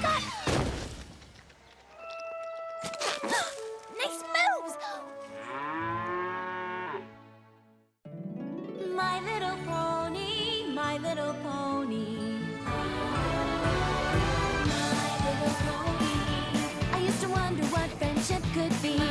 God! Nice moves! My little pony, my little pony. My little pony. I used to wonder what friendship could be. My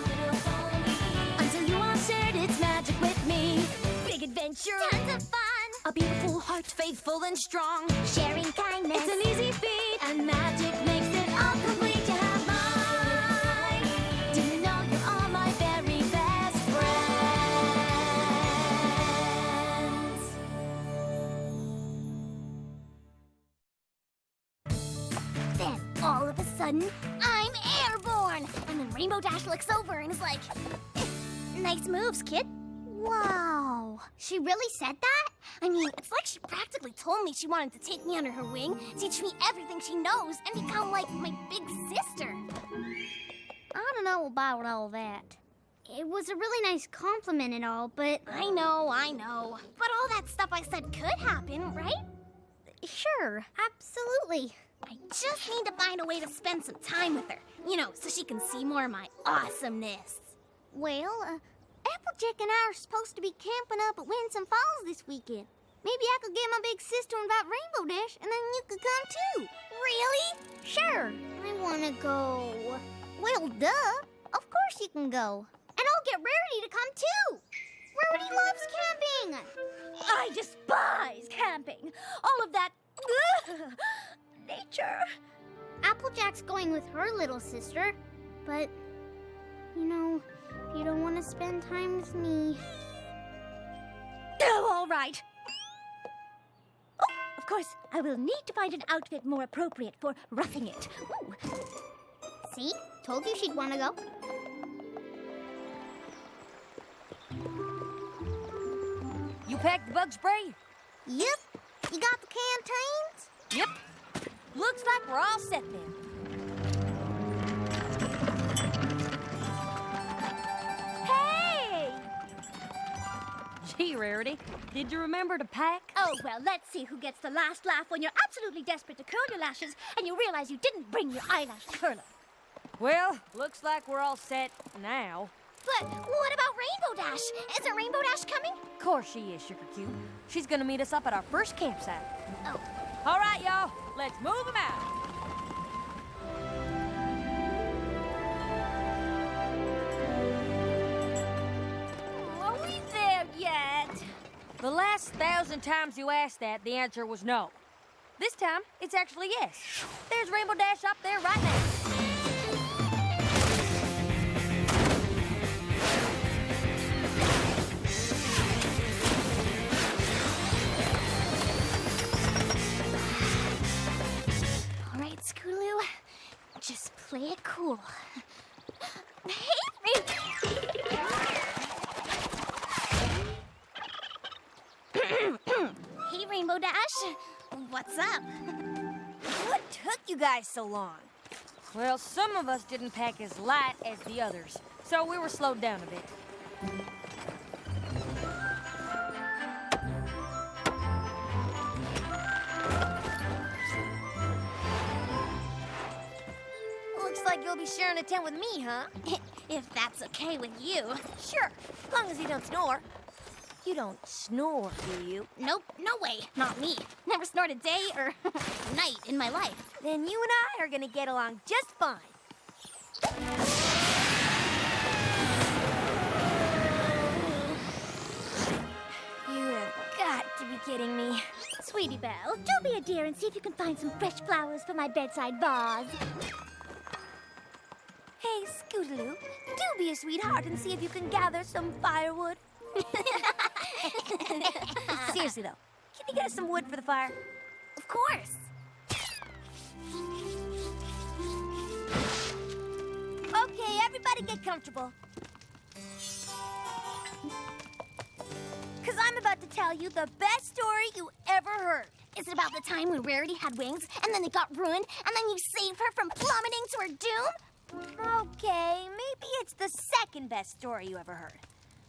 little pony. Until you all shared its magic with me. Big adventure. Tons of fun. A beautiful heart, faithful and strong. Sharing kindness. It's an easy feat. And magic makes it all complete. You have mine. Do you know you're all my very best friends? Then, all of a sudden, I'm airborne. And then Rainbow Dash looks over and is like, nice moves, kid. Wow. She really said that? I mean, it's like she practically told me she wanted to take me under her wing, teach me everything she knows, and become like my big sister. I don't know about all that. It was a really nice compliment and all, but... I know. But all that stuff I said could happen, right? Sure, absolutely. I just need to find a way to spend some time with her, you know, so she can see more of my awesomeness. Well, Applejack and I are supposed to be camping up at Winsome Falls this weekend. Maybe I could get my big sister and invite Rainbow Dash, and then you could come too. Really? Sure. I want to go. Well, duh. Of course you can go. And I'll get Rarity to come too. Rarity loves camping. I despise camping. All of that nature. Applejack's going with her little sister, but, you know, if you don't want to spend time with me... Oh, all right. Oh, of course, I will need to find an outfit more appropriate for roughing it. Ooh. See? Told you she'd want to go. You packed the bug spray? Yep. You got the canteens? Yep. Looks like we're all set then. Hey! Gee, Rarity, did you remember to pack? Oh, well, let's see who gets the last laugh when you're absolutely desperate to curl your lashes and you realize you didn't bring your eyelash curler. Well, looks like we're all set now. But what about Rainbow Dash? Isn't Rainbow Dash coming? Of course she is, Sugar Cube. She's gonna meet us up at our first campsite. Oh. All right, y'all, let's move them out. Are we there yet? The last 1,000 times you asked that, the answer was no. This time, it's actually yes. There's Rainbow Dash up there right now. All right, Scootaloo, just play it cool. Hey, Hey, Rainbow Dash. What's up? What took you guys so long? Well, some of us didn't pack as light as the others, so we were slowed down a bit. Looks like you'll be sharing a tent with me, huh? If that's okay with you. Sure, as long as you don't snore. You don't snore, do you? Nope, no way. Not me. Never snored a day or night in my life. Then you and I are gonna get along just fine. You have got to be kidding me. Sweetie Belle, do be a dear and see if you can find some fresh flowers for my bedside vase. Hey, Scootaloo, do be a sweetheart and see if you can gather some firewood. Seriously, though, can you get us some wood for the fire? Of course. Okay, everybody get comfortable. Because I'm about to tell you the best story you ever heard. Is it about the time when Rarity had wings and then they got ruined and then you saved her from plummeting to her doom? Okay, maybe it's the second best story you ever heard,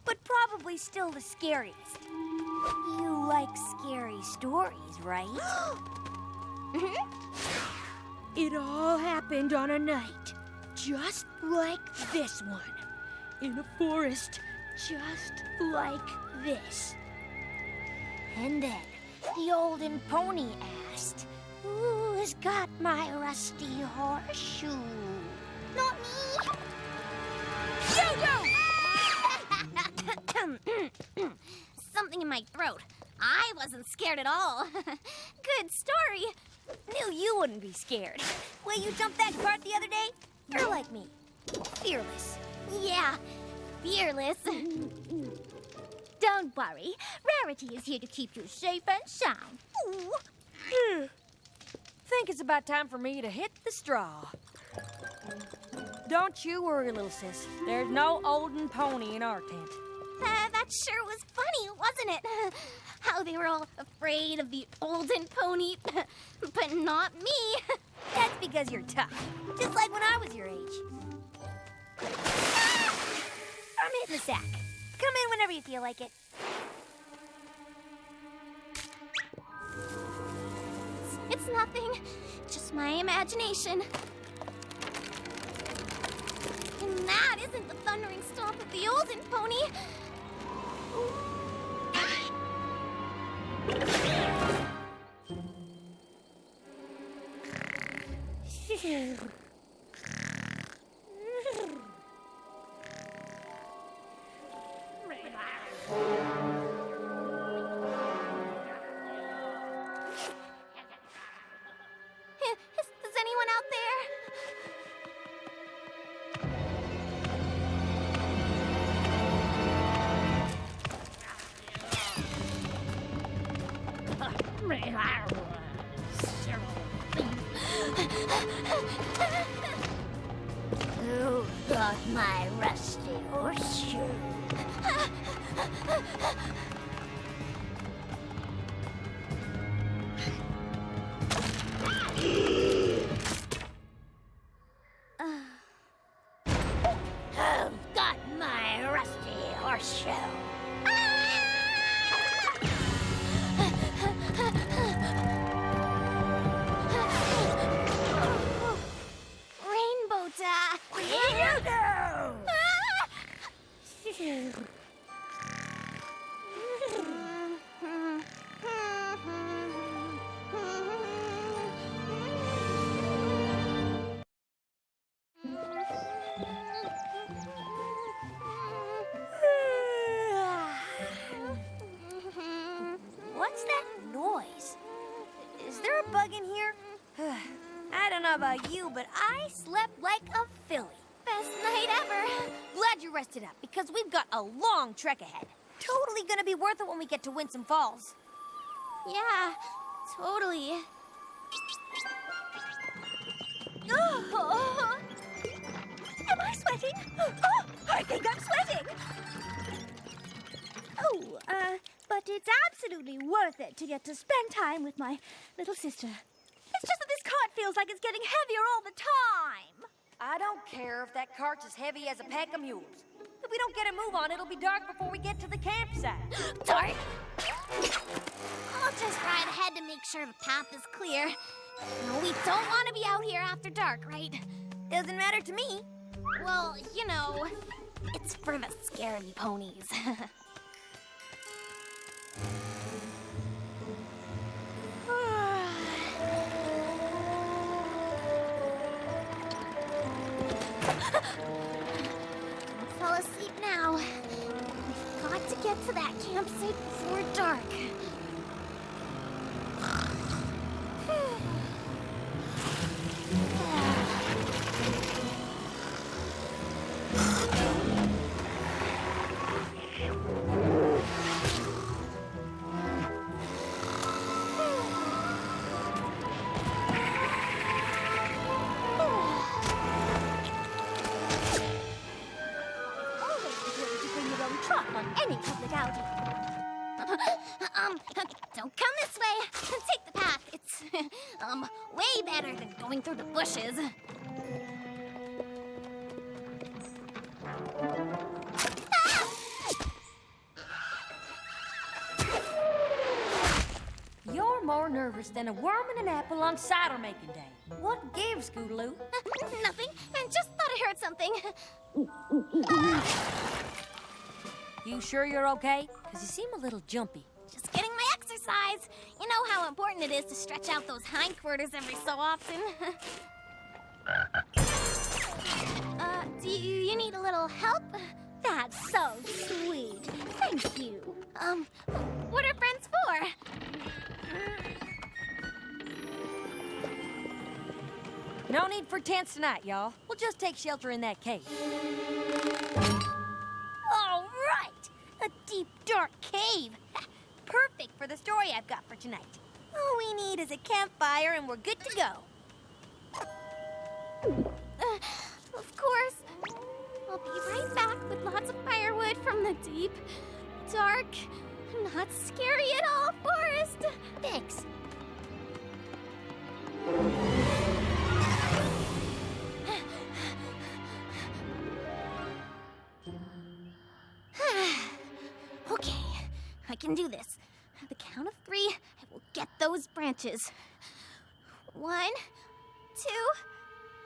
but probably still the scariest. You like scary stories, right? It all happened on a night, just like this one, in a forest just like this. And then the olden pony asked, "Who's got my rusty horseshoe?" Not me. Something in my throat. I wasn't scared at all. Good story. Knew you wouldn't be scared. Well, you jumped that cart the other day? You're like me, fearless. Yeah, fearless. Don't worry. Rarity is here to keep you safe and sound. Ooh. Think it's about time for me to hit the straw. Don't you worry, little sis. There's no olden pony in our tent. That sure was funny, wasn't it? How they were all afraid of the olden pony, but not me. That's because you're tough, just like when I was your age. I'm hitting the sack. Come in whenever you feel like it. It's nothing, just my imagination. And that isn't the thundering stomp of the olden pony. Is anyone out Who got my rusty horseshoe? Who got my rusty horseshoe? Rainbow Dad? Here you go! What's that noise? Is there a bug in here? I don't know about you, but I slept like a filly. Best night ever. Glad you rested up, because we've got a long trek ahead. Totally gonna be worth it when we get to Winsome Falls. Yeah, totally. Oh. Am I sweating? Oh, I think I'm sweating. Oh, but it's absolutely worth it to get to spend time with my little sister. It's just that this cart feels like it's getting heavier all the time. I don't care if that cart's as heavy as a pack of mules. If we don't get a move on, it'll be dark before we get to the campsite. Dark? I'll just ride ahead to make sure the path is clear. No, we don't want to be out here after dark, right? Doesn't matter to me. Well, you know, it's for the scary ponies. Fall asleep now. We've got to get to that campsite before dark. Any public outing. Don't come this way. Take the path. It's, way better than going through the bushes. You're more more nervous than a worm in an apple on cider making day. What gives, Scootaloo? Nothing. I just thought I heard something. You sure you're okay? Because you seem a little jumpy. Just getting my exercise. You know how important it is to stretch out those hindquarters every so often. Do you need a little help? That's so sweet. Thank you. What are friends for? No need for tents tonight, y'all. We'll just take shelter in that cave. All right! A deep, dark cave. Perfect for the story I've got for tonight. All we need is a campfire and we're good to go. Of course. I'll be right back with lots of firewood from the deep, dark, not scary at all forest. Thanks. Okay, I can do this. At the count of 3, I will get those branches. 1, 2,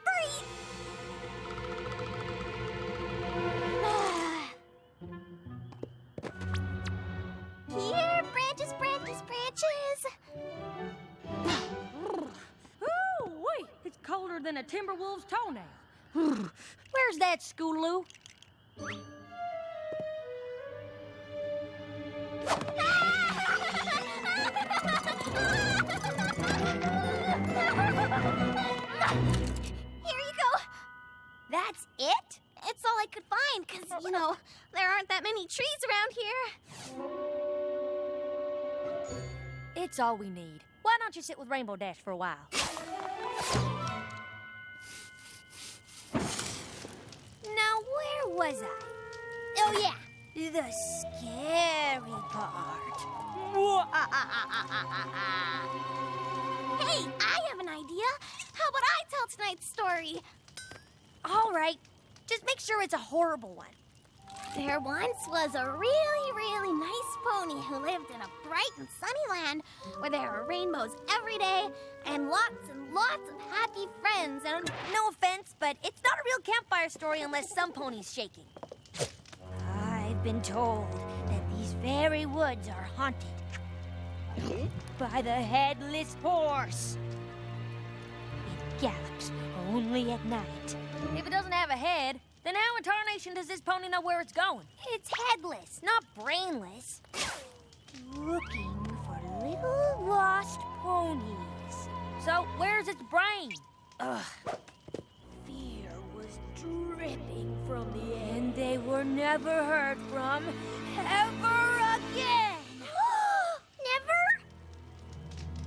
3. Here, branches, branches, branches. Ooh, wait! It's colder than a timber wolf's toenail. Where's that, Scootaloo? Here you go. That's it? It's all I could find, because, there aren't that many trees around here. It's all we need. Why don't you sit with Rainbow Dash for a while? Now, where was I? Oh, yeah. The scary part. Hey, I have an idea. How about I tell tonight's story? All right. Just make sure it's a horrible one. There once was a really, really nice pony who lived in a bright and sunny land where there are rainbows every day and lots of happy friends. And No offense, but it's not a real campfire story unless some pony's shaking. I've been told that these very woods are haunted by the headless horse. It gallops only at night. If it doesn't have a head, then how in tarnation does this pony know where it's going? it's headless, not brainless. Looking for little lost ponies. So where's its brain? Ugh. Fear was dripping from the end. And they were never heard from ever again. Never?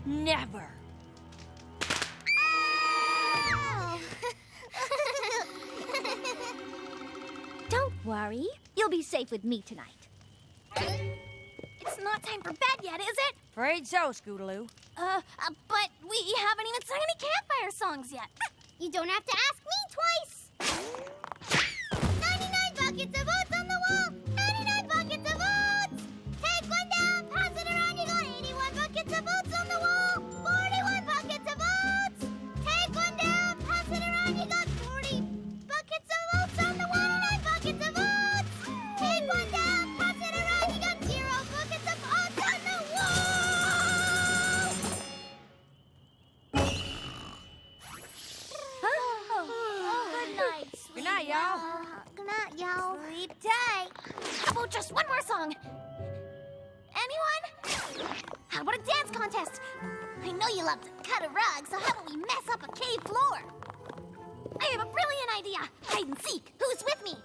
Never. Oh. Don't worry. You'll be safe with me tonight. It's not time for bed yet, is it? Afraid so, Scootaloo. But we haven't even sung any campfire songs yet. You don't have to ask me twice. 99 buckets of oats on the wall. 99 buckets of oats. Take one down, pass it around. You got 81 buckets of oats on the wall. 41 buckets of oats. Take one down, pass it around. You got 40 buckets of oats on the wall. 99 buckets of oats. Take one down, pass it around. You got 0 buckets of oats on the wall. Good night. Good night, y'all. Good night, y'all. Sleep tight. How about just one more song? Anyone? How about a dance contest? I know you love to cut a rug, so how about we mess up a cave floor? I have a brilliant idea. Hide and seek. Who's with me?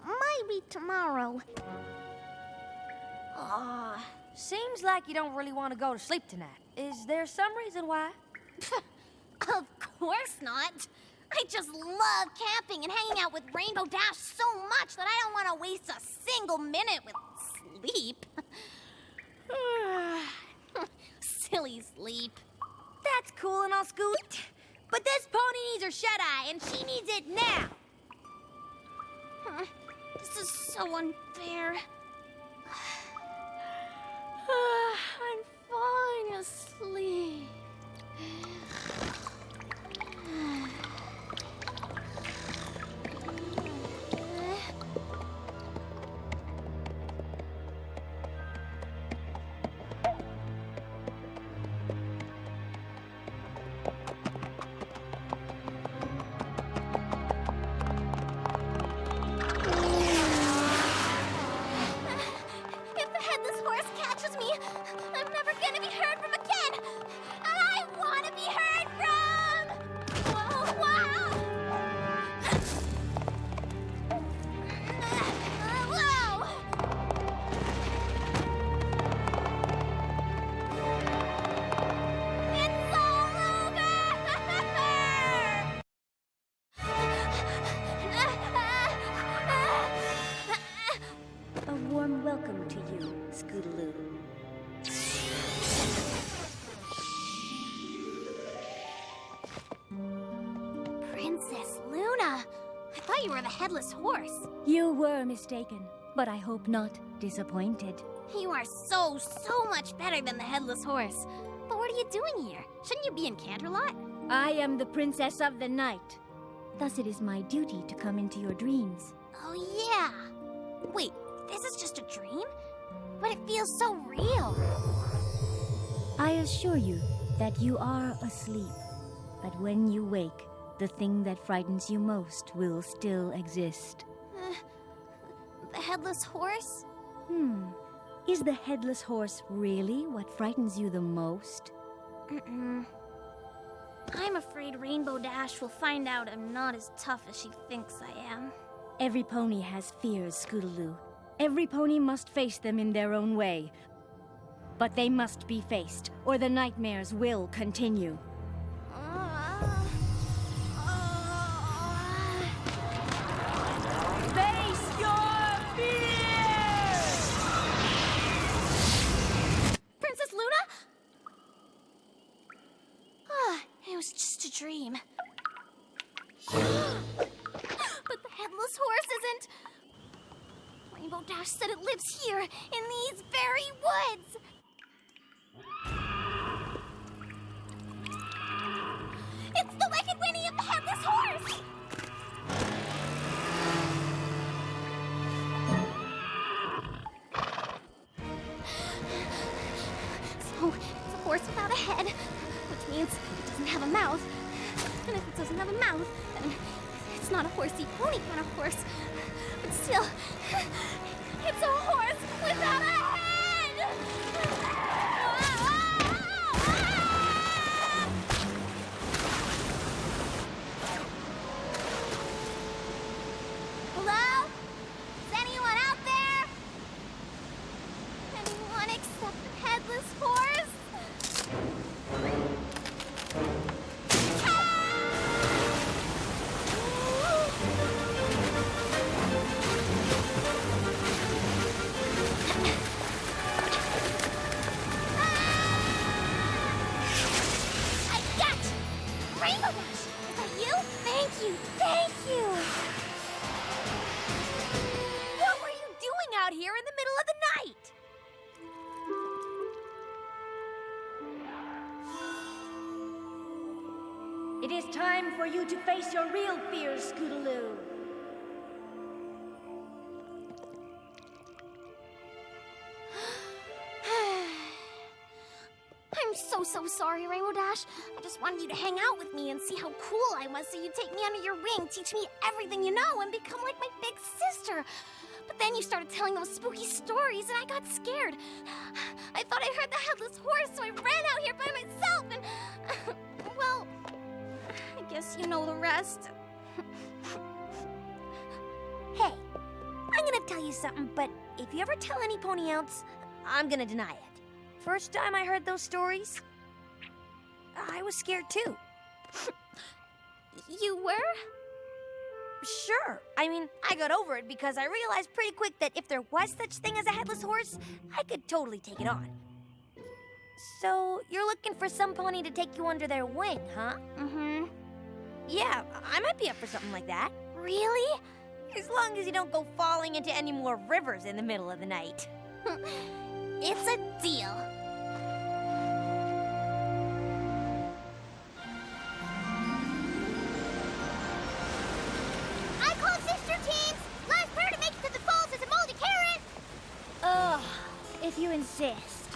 Maybe tomorrow. Seems like you don't really want to go to sleep tonight. Is there some reason why? Of course not. I just love camping and hanging out with Rainbow Dash so much that I don't want to waste a single minute with sleep. Silly sleep. That's cool and all, Scoot. But this pony needs her shut-eye, and she needs it now. This is so unfair. I'm asleep. If the headless horse catches me, I'm never gonna be heard from again. I want to be heard from. Whoa, wow. Whoa. It's all over. A warm welcome to you, Scootaloo. Princess Luna, I thought you were the headless horse. You were mistaken, but I hope not disappointed. You are so much better than the headless horse. But what are you doing here? Shouldn't you be in Canterlot? I am the princess of the night. Thus it is my duty to come into your dreams. Oh, yeah. Wait, this is just a dream? But it feels so real. I assure you that you are asleep. But when you wake, the thing that frightens you most will still exist. The headless horse? Is the headless horse really what frightens you the most? Mm-mm. I'm afraid Rainbow Dash will find out I'm not as tough as she thinks I am. Every pony has fears, Scootaloo. Every pony must face them in their own way. But they must be faced, or the nightmares will continue. Face your fears! Princess Luna? It was just a dream. But the headless horse isn't. Rainbow Dash said it lives here, in these very woods. It's the Wicked Winnie of the Headless Horse! So, it's a horse without a head, which means it doesn't have a mouth. And if it doesn't have a mouth, then it's not a horsey pony kind of horse. But still, it's a horse without a head! Hello? Is anyone out there? Anyone except the headless horse? I got you! Rainbow Dash! Is that you? Thank you! Thank you! What were you doing out here in the middle of the night? It is time for you to face your real fears, Scootaloo. I'm so sorry, Rainbow Dash. I just wanted you to hang out with me and see how cool I was, so you'd take me under your wing, teach me everything you know, and become like my big sister. But then you started telling those spooky stories, and I got scared. I thought I heard the headless horse, so I ran out here by myself, and... well, I guess you know the rest. Hey, I'm gonna tell you something, but if you ever tell any pony else, I'm gonna deny it. First time I heard those stories, I was scared too. You were? Sure. I mean, I got over it because I realized pretty quick that if there was such thing as a headless horse, I could totally take it on. So, you're looking for some pony to take you under their wing, huh? Mm-hmm. Yeah, I might be up for something like that. Really? As long as you don't go falling into any more rivers in the middle of the night. It's a deal. insist.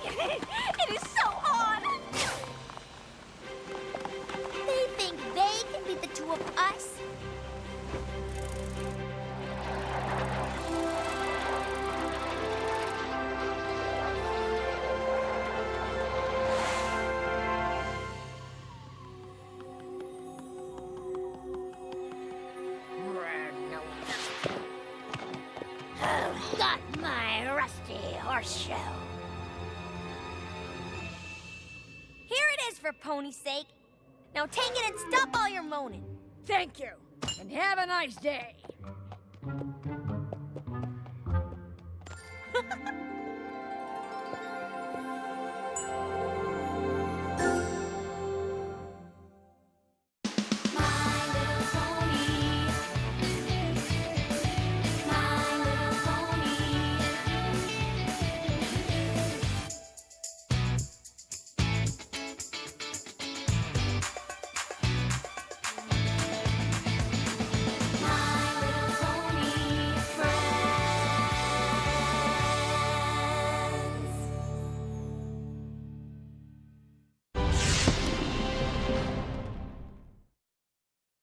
It is so on! They think they can beat the two of us? Got my rusty horseshoe. Here it is for Pony's sake. Now take it and stop all your moaning. Thank you, and have a nice day.